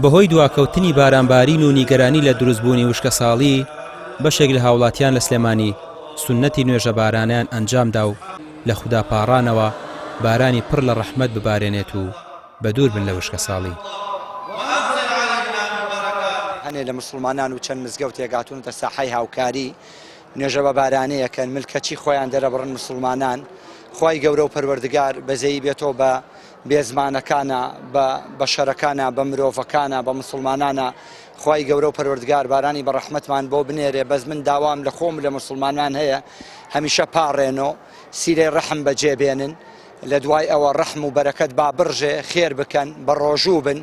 بەهۆی دواکەوتنی بارانبارین و نیگەرانی لە دروستبوونی وشکە ساڵی بەشێک لە هاوڵاتیان لە سلێمانی سونەتی نوێژە بارانیان ئەنجامدا و لە خوددا پاڕانەوە بارانی پڕ لە ڕەحمەت ببارێنێت و بە دوور بن لە وشکە ساڵی. هەنێ لە مسلمانان و چەند مزگەوت تێگاتونتە ساحەی هاوکاری نوێژە بە بارانەیەکەن ملکەچی خۆیان دەرەبڕن مسلمانان. خوای گەورە و پەروەردگار بەزەیی بێتەوە بە بێزمانەکانە بە شەرەکانە بە مرۆڤەکانە بە مسلمانانە. خوای گەورە و پەروەردگار بارانی بە ڕەحمەتمان بۆ بنێرێ. بەس من داوام لە خۆم لە مسلمانان هەیە هەمیشە پاڕێنەوە سیرەی ڕەحم بەجێبێنن، لە دوای ئەوە ڕەحم و بەرەکەت با بڕژێ خێر بکەن بە ڕۆژوو بن.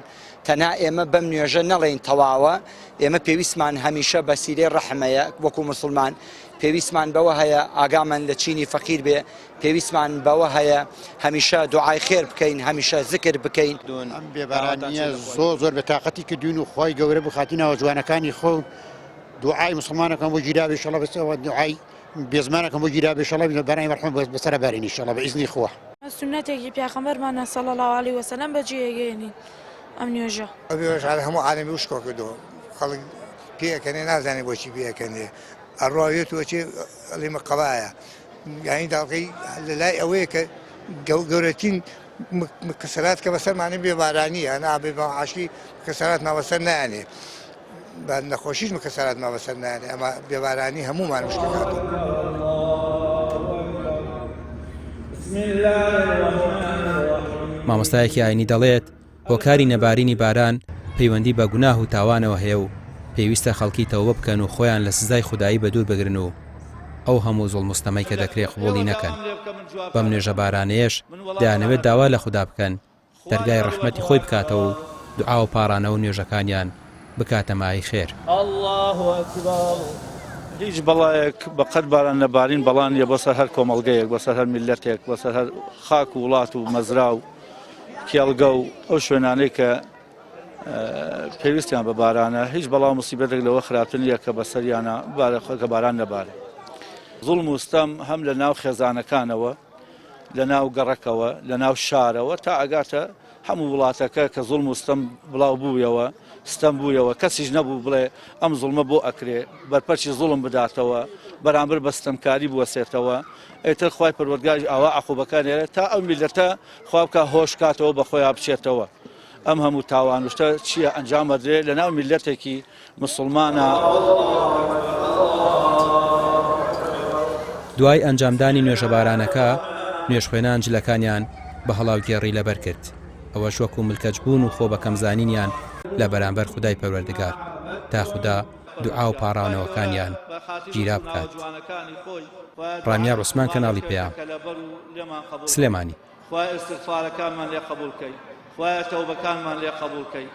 تەنها ئێمە بەم نوێژە نەڵێین تەواوە، ئێمە پێویستمان هەمیشە بە سیرەی ڕەحمەیە وەکو مسلمان. پێویستمان بەوە هەیە ئاگامان لە چینی فەقیر بێ، پێویستمان بەوە هەیە هەمیشە دوعای خێر بکەین، هەمیشە ذکر بکەین. ئەم بێبارانیە زۆر بە تااقەتی کردوین و خۆی گەورە بخاتینەوە جوانەکانی خۆ دوعای مسلمانەکەم بۆ گیرابێ ئینشەڵڵا بەسەوە دوعای بێزمانەکەم بۆ گیرابێ ئینشەڵڵا بەرانی مەرحوم بەسەر بارین ئینشەڵڵا بەئیزنی خوا. سنەتێکی پێغەمبەرمانە صلی الله علیه وسلم بەجێهێنین ئەم نوێژە. هەموو عالەمی وشکۆ کردەوە، خەڵک پێەکەنێ نازانێ بۆچی پێەکەنێ ئەڕواوێتەوە چێ ئەڵێمە قەڵایە یانی داڵقەی لە لای ئەوەیە کە گەورەترین کەسەرات کە بەسەرمانە بێبارانی ئەنا بێ عاشی کەسەرات مابەسەر نایانێ بە نەخۆشیش کەسەرات مابەسەر نایانێ ئەمە بێبارانی هەموومان وشکەکات. مامۆستایەکی ئاینی دەڵێت هۆکاری نەبارینی باران پەیوەندی بە گوناه و تاوانەوە هەیە و پێویستە خەڵکی تەوبە بکەن و خۆیان لە سزای خودایی بەدوور بگرن و ئەو هەموو زوڵمستەمەی کە دەکرێت قبوڵی نەکەن. بەم نوێژە بارانەیەش دەیانەوێت داوا لە خوددا بکەن دەرگای ڕەحمەتی خۆی بکاتەوە و دوعا و پاڕانەوە نوێژەکانیان بکاتە مای خێر. هیچ بەڵایەک بەقەت باران نەبارین بەڵان نیە بەسەر هەر کۆمەڵگەیەک، بەسەر هەر میلەتێک، بەسەر هەر خاک و وڵات و مەزرا و کێڵگە و ئەو شوێنانەی کە پێویستیان بە بارانە. هیچ بەڵاو موسیبەتێک لەوە خراپتر نیە کە بەسەریانە کە باران نەبارێت. زوڵم و ستەم هەم لە ناو خێزانەکانەوە، لە ناو گەڕەکەوە، لە ناو شارەوە تا ئەگاتە هەموو وڵاتەکە کە زوڵم و ستەم بڵاو بوویەوە، ستەم بوویەوە، کەسیش نەبوو بڵێ ئەم زوڵمە بۆ ئەکرێ بەرپەرچی زوڵم بداتەوە بەرامبەر بە ستەمکاری بوەسێتەوە. ئێتر خوای پەروەردگار ئاوا عەقوبەکان هێرێ تا ئەو میلەتە خوا بکە هۆش کاتەوە بە خۆیان بچێتەوە. ئەم هەموو تاوانشتە چییە ئەنجام ئەدرێ لە ناو میلەتێکی مسلمانە. دوای ئەنجامدانی نوێژە بارانەکە نوێژخوێنان جلەکانیان بە هەڵاوگێڕی لەبەر کرد. ئەوەش وەکو ملکەچ بوون و خۆ بەکەمزانینیان لە بەرامبەر خودای پەروەردگار تا خوددا دوعا و پاڕانەوەکانیان گیرا بکات. ڕامیا ڕوسمان کەناڵی پێیام سلێمانی. خوای ئیستیغفارەکانمان لێ قبوڵ کەی، خوای تەوبەکانمان لێ قبوڵ کەی.